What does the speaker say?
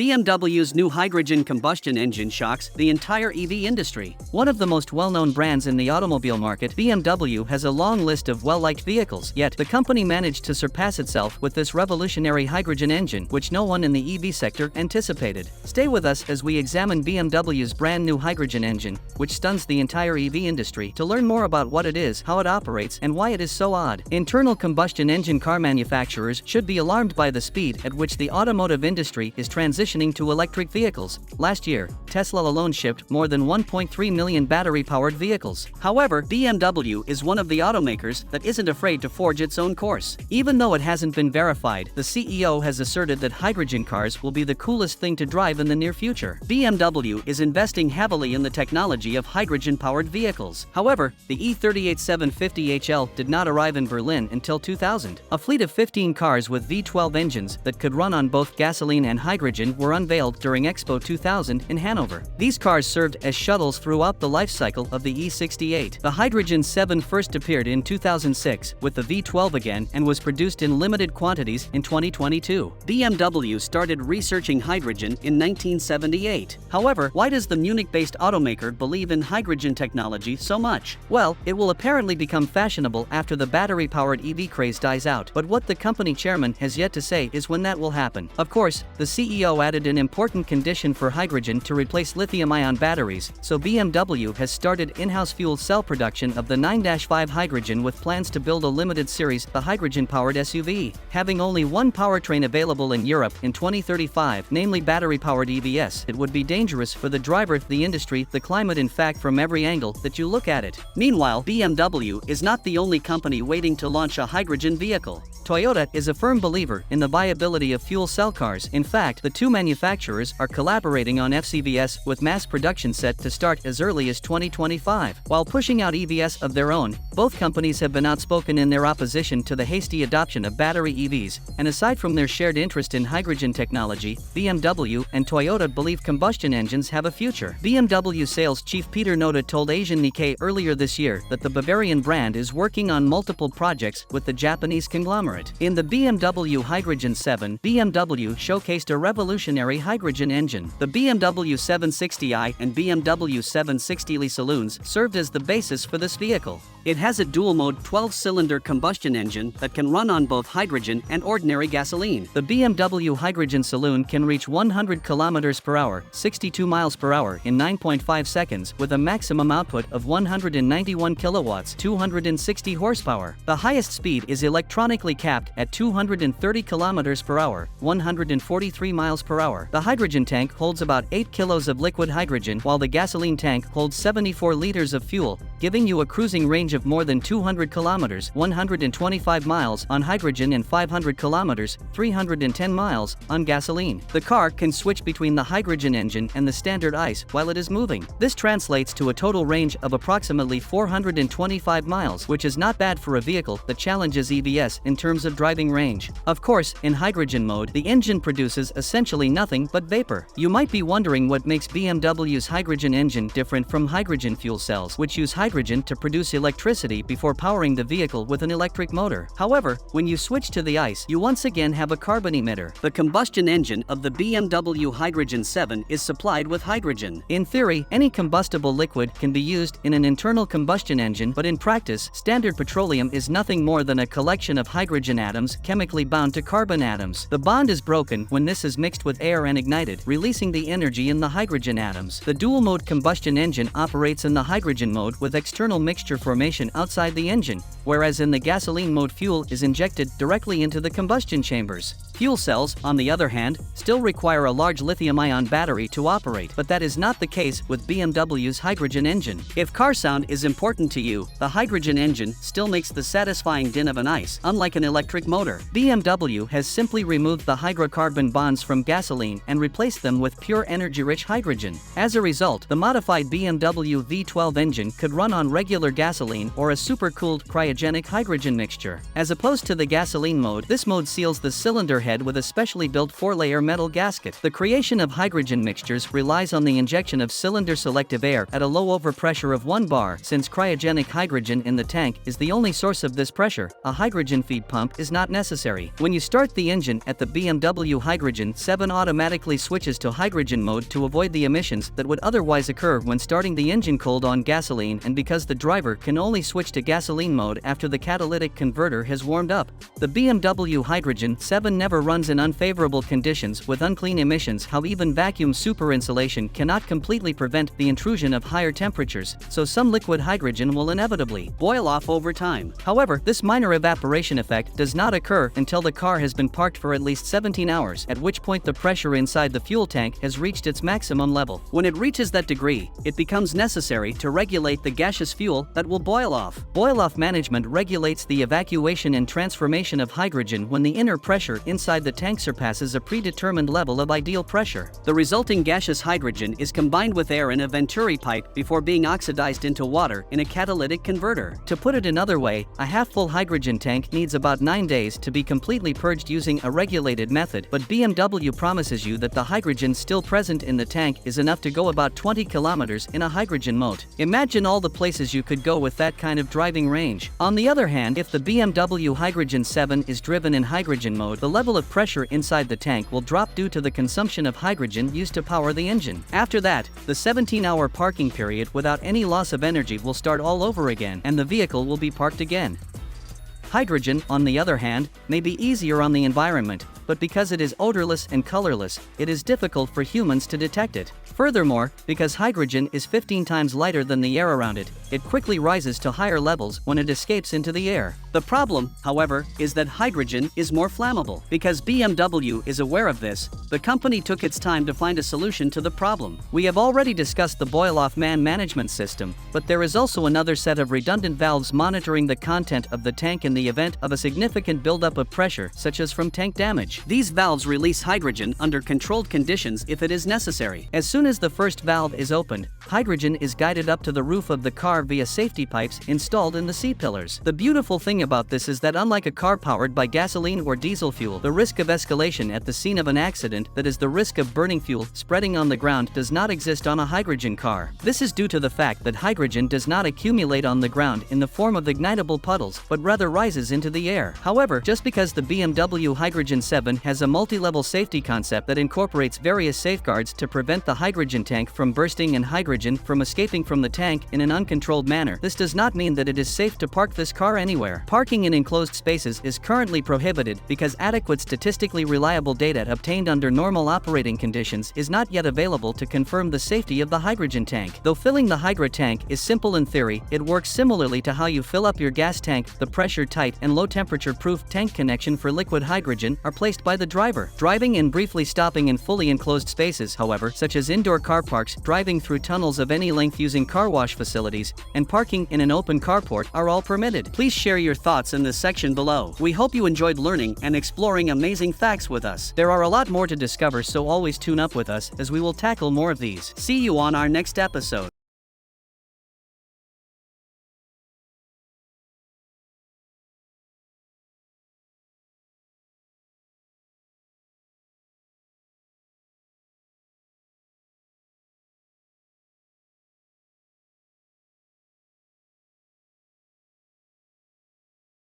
BMW's new hydrogen combustion engine shocks the entire EV industry. One of the most well-known brands in the automobile market, BMW has a long list of well-liked vehicles, yet the company managed to surpass itself with this revolutionary hydrogen engine, which no one in the EV sector anticipated. Stay with us as we examine BMW's brand new hydrogen engine, which stuns the entire EV industry, to learn more about what it is, how it operates, and why it is so odd. Internal combustion engine car manufacturers should be alarmed by the speed at which the automotive industry is transitioning to electric vehicles. Last year, Tesla alone shipped more than 1.3 million battery-powered vehicles. However, BMW is one of the automakers that isn't afraid to forge its own course. Even though it hasn't been verified, the CEO has asserted that hydrogen cars will be the coolest thing to drive in the near future. BMW is investing heavily in the technology of hydrogen-powered vehicles. However, the E38 750HL did not arrive in Berlin until 2000. A fleet of 15 cars with V12 engines that could run on both gasoline and hydrogen were unveiled during Expo 2000 in Hanover. These cars served as shuttles throughout the life cycle of the E68. The Hydrogen 7 first appeared in 2006 with the V12 again and was produced in limited quantities in 2022. BMW started researching hydrogen in 1978. However, why does the Munich-based automaker believe in hydrogen technology so much? Well, it will apparently become fashionable after the battery-powered EV craze dies out, but what the company chairman has yet to say is when that will happen. Of course, the CEO added an important condition for hydrogen to replace lithium-ion batteries, so BMW has started in-house fuel cell production of the 9-5 hydrogen with plans to build a limited series, the hydrogen-powered SUV. Having only one powertrain available in Europe in 2035, namely battery-powered EVs, it would be dangerous for the driver, the industry, the climate, in fact from every angle that you look at it. Meanwhile, BMW is not the only company waiting to launch a hydrogen vehicle. Toyota is a firm believer in the viability of fuel cell cars. In fact, the two manufacturers are collaborating on FCVS with mass production set to start as early as 2025. While pushing out EVs of their own, both companies have been outspoken in their opposition to the hasty adoption of battery EVs, and aside from their shared interest in hydrogen technology, BMW and Toyota believe combustion engines have a future. BMW sales chief Peter Noda told Asian Nikkei earlier this year that the Bavarian brand is working on multiple projects with the Japanese conglomerate. In the BMW Hydrogen 7, BMW showcased a revolutionary hydrogen engine. The BMW 760i and BMW 760li saloons served as the basis for this vehicle. It has a dual-mode 12-cylinder combustion engine that can run on both hydrogen and ordinary gasoline. The BMW Hydrogen Saloon can reach 100 km per hour, 62 miles per hour in 9.5 seconds with a maximum output of 191 kilowatts, 260 horsepower. The highest speed is electronically capped at 230 km per hour, 143 miles per hour. The hydrogen tank holds about 8 kilos of liquid hydrogen, while the gasoline tank holds 74 liters of fuel, giving you a cruising range of more than 200 kilometers, 125 miles on hydrogen and 500 kilometers, 310 miles on gasoline. The car can switch between the hydrogen engine and the standard ICE while it is moving. This translates to a total range of approximately 425 miles, which is not bad for a vehicle that challenges EVs in terms of driving range. Of course, in hydrogen mode, the engine produces essentially nothing but vapor. You might be wondering what makes BMW's hydrogen engine different from hydrogen fuel cells, which use hydrogen to produce electricity before powering the vehicle with an electric motor. However, when you switch to the ICE, you once again have a carbon emitter. The combustion engine of the BMW Hydrogen 7 is supplied with hydrogen. In theory, any combustible liquid can be used in an internal combustion engine, but in practice, standard petroleum is nothing more than a collection of hydrogen atoms chemically bound to carbon atoms. The bond is broken when this is mixed with air and ignited, releasing the energy in the hydrogen atoms. The dual-mode combustion engine operates in the hydrogen mode with external mixture formation outside the engine, whereas in the gasoline mode fuel is injected directly into the combustion chambers. Fuel cells, on the other hand, still require a large lithium-ion battery to operate, but that is not the case with BMW's hydrogen engine. If car sound is important to you, the hydrogen engine still makes the satisfying din of an ICE, unlike an electric motor. BMW has simply removed the hydrocarbon bonds from gasoline and replaced them with pure energy-rich hydrogen. As a result, the modified BMW V12 engine could run on regular gasoline or a supercooled cryogenic hydrogen mixture. As opposed to the gasoline mode, this mode seals the cylinder head with a specially built 4-layer metal gasket. The creation of hydrogen mixtures relies on the injection of cylinder-selective air at a low overpressure of 1 bar. Since cryogenic hydrogen in the tank is the only source of this pressure, a hydrogen feed pump is not necessary. When you start the engine at the BMW Hydrogen 7 then automatically switches to hydrogen mode to avoid the emissions that would otherwise occur when starting the engine cold on gasoline, and because the driver can only switch to gasoline mode after the catalytic converter has warmed up. The BMW Hydrogen 7 never runs in unfavorable conditions with unclean emissions. How even vacuum super insulation cannot completely prevent the intrusion of higher temperatures, so some liquid hydrogen will inevitably boil off over time. However, this minor evaporation effect does not occur until the car has been parked for at least 17 hours, at which point the pressure inside the fuel tank has reached its maximum level. When it reaches that degree, it becomes necessary to regulate the gaseous fuel that will boil off. Boil-off management regulates the evacuation and transformation of hydrogen when the inner pressure inside the tank surpasses a predetermined level of ideal pressure. The resulting gaseous hydrogen is combined with air in a venturi pipe before being oxidized into water in a catalytic converter. To put it another way, a half-full hydrogen tank needs about 9 days to be completely purged using a regulated method, but BMW promises you that the hydrogen still present in the tank is enough to go about 20 kilometers in a hydrogen mode. Imagine all the places you could go with that kind of driving range. On the other hand, if the BMW Hydrogen 7 is driven in hydrogen mode, the level of pressure inside the tank will drop due to the consumption of hydrogen used to power the engine. After that, the 17-hour parking period without any loss of energy will start all over again, and the vehicle will be parked again. Hydrogen, on the other hand, may be easier on the environment, but because it is odorless and colorless, it is difficult for humans to detect it. Furthermore, because hydrogen is 15 times lighter than the air around it, it quickly rises to higher levels when it escapes into the air. The problem, however, is that hydrogen is more flammable. Because BMW is aware of this, the company took its time to find a solution to the problem. We have already discussed the boil-off management system, but there is also another set of redundant valves monitoring the content of the tank in the event of a significant buildup of pressure, such as from tank damage. These valves release hydrogen under controlled conditions if it is necessary. As soon as the first valve is opened, hydrogen is guided up to the roof of the car via safety pipes installed in the C-pillars. The beautiful thing about this is that unlike a car powered by gasoline or diesel fuel, the risk of escalation at the scene of an accident, that is the risk of burning fuel spreading on the ground, does not exist on a hydrogen car. This is due to the fact that hydrogen does not accumulate on the ground in the form of ignitable puddles, but rather rises into the air. However, just because the BMW Hydrogen 7 has a multi-level safety concept that incorporates various safeguards to prevent the hydrogen tank from bursting and hydrogen from escaping from the tank in an uncontrolled manner, this does not mean that it is safe to park this car anywhere. Parking in enclosed spaces is currently prohibited because adequate statistically reliable data obtained under normal operating conditions is not yet available to confirm the safety of the hydrogen tank. Though filling the hydro tank is simple in theory, it works similarly to how you fill up your gas tank. The pressure-tight and low-temperature proof tank connection for liquid hydrogen are placed by the driver. Driving and briefly stopping in fully enclosed spaces, however, such as indoor car parks, driving through tunnels of any length using car wash facilities, and parking in an open carport are all permitted. Please share your thoughts in the section below. We hope you enjoyed learning and exploring amazing facts with us. There are a lot more to discover, so always tune up with us as we will tackle more of these. See you on our next episode.